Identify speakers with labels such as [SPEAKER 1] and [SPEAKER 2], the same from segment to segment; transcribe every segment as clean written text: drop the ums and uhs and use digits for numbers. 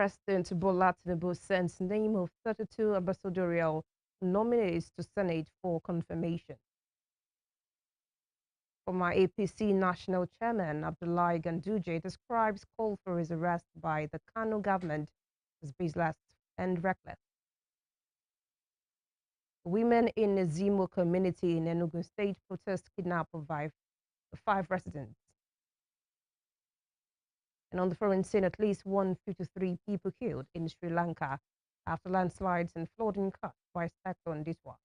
[SPEAKER 1] President Bola Tinubu sends name of 32 ambassadorial nominees to Senate for confirmation. Former APC National Chairman Abdullahi Ganduje describes call for his arrest by the Kano government as baseless and reckless. Women in the Zimo community in Enugu State protest kidnap of five residents. And on the foreign scene, at least 153 people killed in Sri Lanka after landslides and flooding caused by Cyclone Ditwa.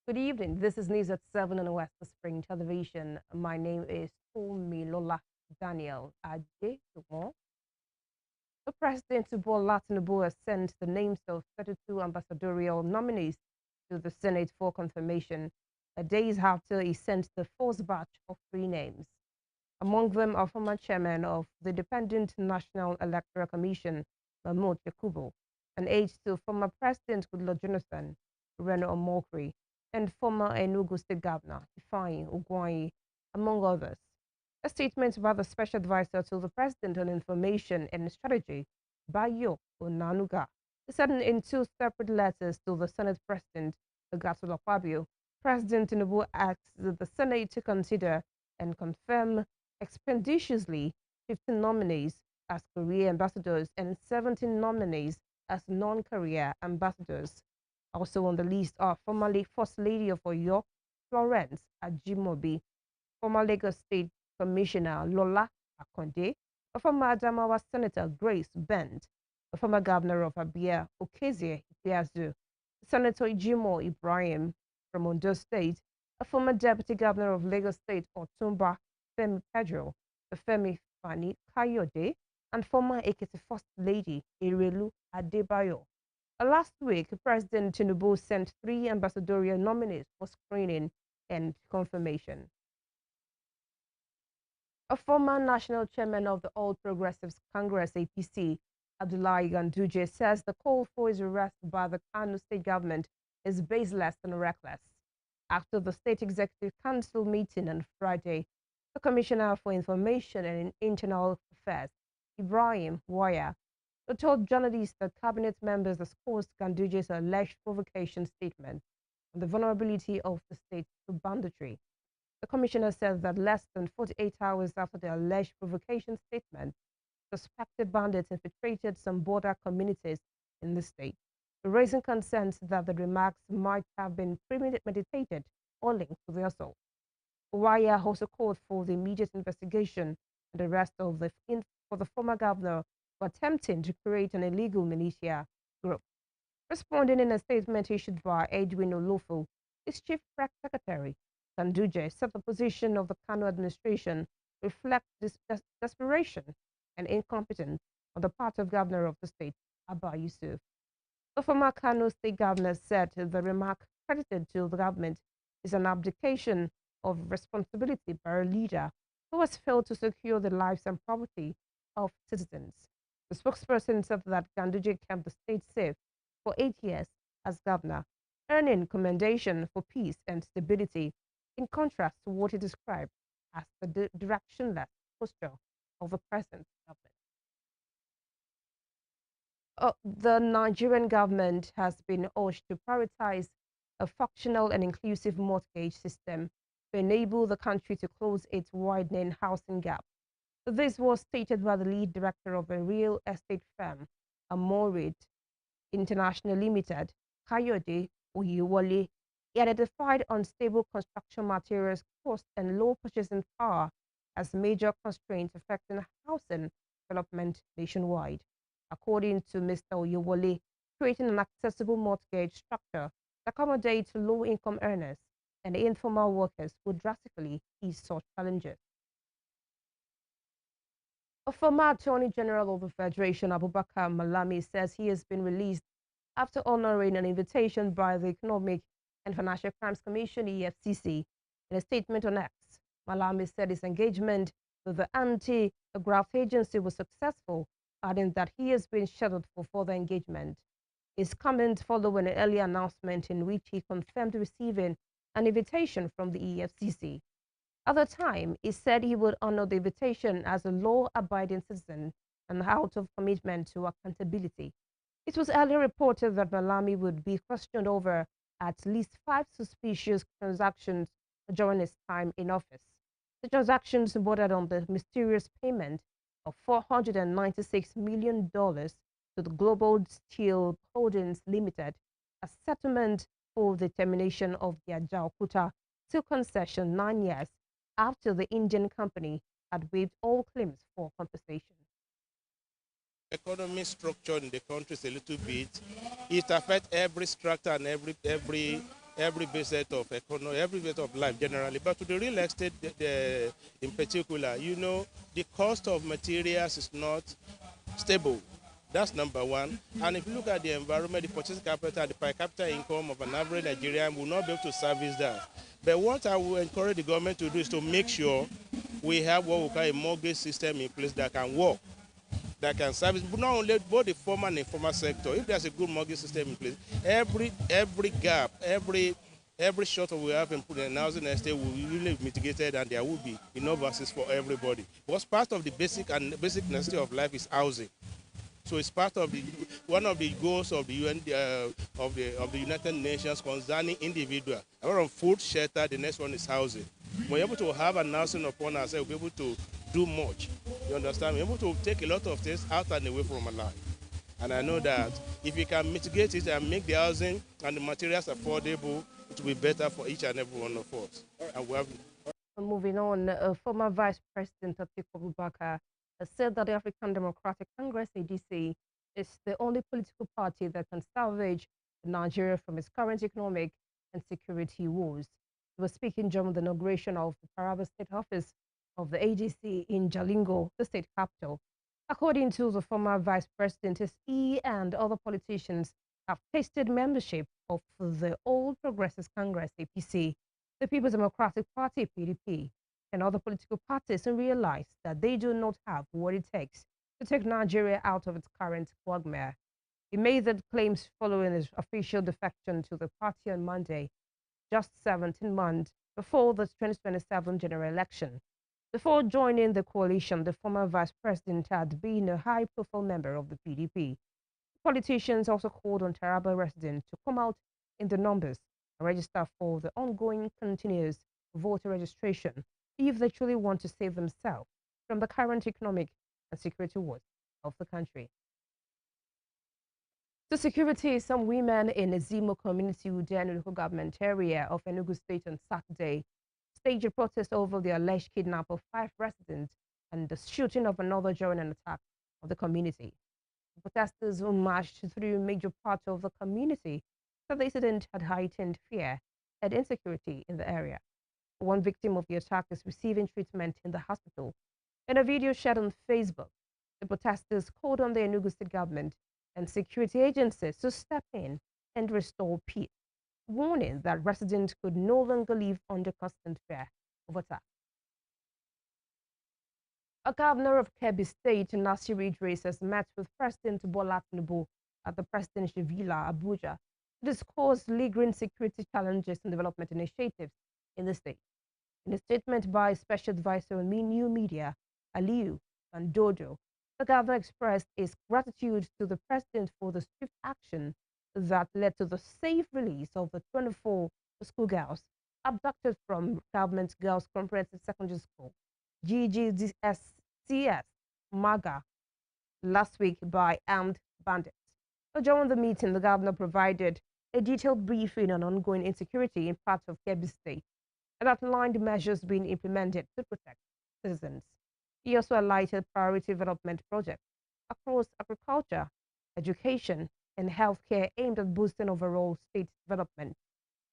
[SPEAKER 1] Good evening. This is news at 7 on West Spring Television. My name is Lola Daniel Adetumo. The President Bola Tinubu has sent the names of 32 ambassadorial nominees to the Senate for confirmation, days after he sent the first batch of 3 names. Among them are former chairman of the Independent National Electoral Commission, Mahmoud Yakubu, and aide to former President Goodluck Jonathan, Reno Omokri, and former Enugu State Governor, Ifeanyi Ugwuanyi, among others. A statement by the Special Advisor to the President on Information and Strategy, Bayo Onanuga, said in 2 separate letters to the Senate President, Gato Fabio, President Tinubu asked the Senate to consider and confirm expeditiously 15 nominees as career ambassadors and 17 nominees as non-career ambassadors. Also on the list are formerly First Lady of Oyo, Florence Ajimobi, former Lagos State Commissioner Lola Akonde, a former Adamawa Senator Grace Bent, a former Governor of Abia Okezie Ikpeazu, Senator Ijimo Ibrahim from Ondo State, a former Deputy Governor of Lagos State Otumba Femi Pedro, Femi Fani Kayode, and former Ekiti First Lady Erelu Adebayo. Last week, President Tinubu sent 3 ambassadorial nominees for screening and confirmation. A former national chairman of the All Progressives Congress APC, Abdullahi Ganduje, says the call for his arrest by the Kano State government is baseless and reckless. After the State Executive Council meeting on Friday, the Commissioner for Information and Internal Affairs, Ibrahim Waya, told journalists that cabinet members discussed Ganduje's alleged provocation statement on the vulnerability of the state to banditry. The commissioner said that less than 48 hours after the alleged provocation statement, suspected bandits infiltrated some border communities in the state, raising concerns that the remarks might have been premeditated or linked to the assault. Waya also called for the immediate investigation and arrest of for the former governor for attempting to create an illegal militia group. Responding in a statement issued by Edwin Olofo, his chief press secretary, Ganduje said the position of the Kano administration reflects desperation and incompetence on the part of governor of the state, Abba Yusuf. The former Kano state governor said the remark credited to the government is an abdication of responsibility by a leader who has failed to secure the lives and property of citizens. The spokesperson said that Ganduje kept the state safe for 8 years as governor, earning commendation for peace and stability, in contrast to what he described as the directionless posture of the present government. The Nigerian government has been urged to prioritize a functional and inclusive mortgage system to enable the country to close its widening housing gap. This was stated by the lead director of a real estate firm, Amorit International Limited, Kayode Oyewole. He identified unstable construction materials cost and low purchasing power as major constraints affecting housing development nationwide. According to Mr. Oyewole, creating an accessible mortgage structure that accommodates low-income earners and informal workers would drastically ease such challenges. A former Attorney General of the Federation, Abubakar Malami, says he has been released after honoring an invitation by the Economic and Financial Crimes Commission, EFCC. In a statement on X, Malami said his engagement with the anti-graft agency was successful, adding that he has been scheduled for further engagement. His comment followed an earlier announcement in which he confirmed receiving an invitation from the EFCC. At the time, he said he would honor the invitation as a law-abiding citizen and out of commitment to accountability. It was earlier reported that Malami would be questioned over at least 5 suspicious transactions during his time in office. The transactions bordered on the mysterious payment of $496 million to the Global Steel Holdings Limited, a settlement for the termination of the Ajaokuta steel concession 9 years after the Indian company had waived all claims for compensation.
[SPEAKER 2] Economic structure in the country is a little bit. It affects every structure and every base of economy, every base of life generally. But to the real estate, in particular, the cost of materials is not stable. That's number one. And if you look at the environment, the purchasing capital, the per capita income of an average Nigerian will not be able to service that. But what I will encourage the government to do is to make sure we have what we call a mortgage system in place that can work, that can service not only both the formal and informal sector. If there's a good mortgage system in place, every gap, every shortage we have in the housing estate will be really mitigated, and there will be enough access for everybody. Because part of the basic necessity of life is housing. So it's part of one of the goals of the UN of the United Nations concerning individual. Apart from food, shelter, the next one is housing. We're able to have an housing upon ourselves, we're able to do much. You understand? We're able to take a lot of things out and away from our life. And I know that if we can mitigate it and make the housing and the materials affordable, it will be better for each and every one of us. And we have
[SPEAKER 1] Moving on, former Vice President Atiku Abubakar said that the African Democratic Congress, ADC, is the only political party that can salvage Nigeria from its current economic and security woes. He was speaking during the inauguration of the Taraba State Office of the ADC in Jalingo, the state capital. According to the former Vice President, he and other politicians have tasted membership of the All Progressives Congress, APC, the People's Democratic Party, PDP, and other political parties, and realize that they do not have what it takes to take Nigeria out of its current quagmire. He made the claims following his official defection to the party on Monday, just 17 months before the 2027 general election. Before joining the coalition, the former vice president had been a high-profile member of the PDP. Politicians also called on Taraba residents to come out in the numbers and register for the ongoing continuous voter registration if they truly want to save themselves from the current economic and security woes of the country. The security, some women in the Zimo community within local government area of Enugu State on Saturday staged a protest over the alleged kidnap of 5 residents and the shooting of another during an attack of the community. The protesters who marched through major parts of the community said the incident had heightened fear and insecurity in the area. One victim of the attack is receiving treatment in the hospital. In a video shared on Facebook, the protesters called on the Enugu State government and security agencies to step in and restore peace, warning that residents could no longer live under constant fear of attack. A governor of Kebbi State, Nasir Idris, has met with President Bola Tinubu at the presidential villa, Abuja, to discuss lingering security challenges and development initiatives in the state. In a statement by Special Advisor on New Media, Aliyu Dodo, the governor expressed his gratitude to the president for the swift action that led to the safe release of the 24 schoolgirls abducted from Government Girls Comprehensive Secondary School, GGSCS, MAGA, last week by armed bandits. During the meeting, the governor provided a detailed briefing on ongoing insecurity in parts of Kebbi State and outlined measures being implemented to protect citizens. He also highlighted priority development projects across agriculture, education, and healthcare aimed at boosting overall state development.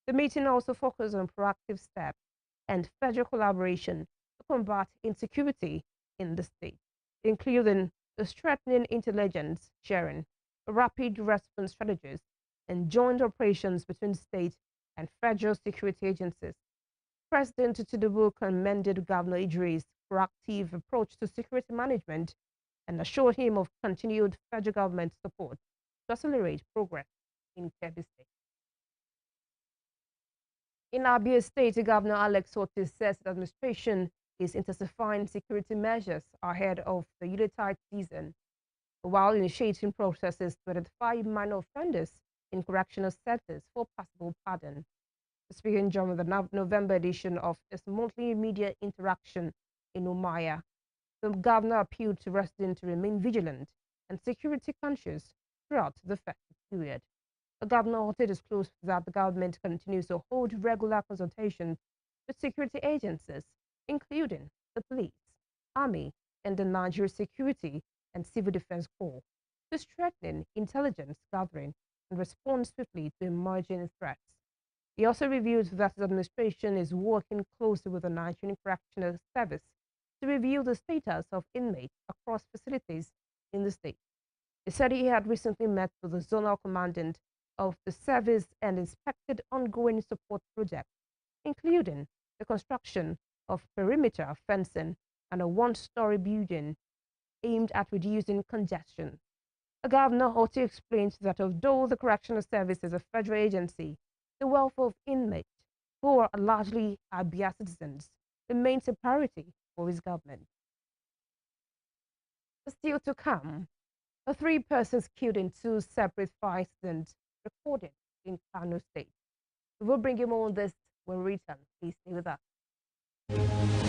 [SPEAKER 1] The meeting also focused on proactive steps and federal collaboration to combat insecurity in the state, including the strengthening intelligence sharing, rapid response strategies, and joint operations between state and federal security agencies. President Tinubu commended Governor Idris' proactive approach to security management and assured him of continued federal government support to accelerate progress in Kebbi State. In Abia State, Governor Alex Otis says the administration is intensifying security measures ahead of the Yuletide season while initiating processes to identify minor offenders in correctional centers for possible pardon. Speaking during the November edition of its monthly media interaction in Umaya, the governor appealed to residents to remain vigilant and security conscious throughout the festive period. The governor also disclosed that the government continues to hold regular consultations with security agencies, including the police, army, and the Nigeria Security and Civil Defense Corps, to strengthen intelligence gathering and respond swiftly to emerging threats. He also revealed that his administration is working closely with the Nigerian Correctional Service to review the status of inmates across facilities in the state. He said he had recently met with the zonal commandant of the service and inspected ongoing support projects, including the construction of perimeter fencing and a one-story building aimed at reducing congestion. The governor also explained that although the Correctional Service is a federal agency, the welfare of inmates, who are largely Abia citizens, remains a priority for his government. Still to come, the three persons killed in two separate fire incidents recorded in Nkanu State. We will bring you more on this when we return. Please stay with us.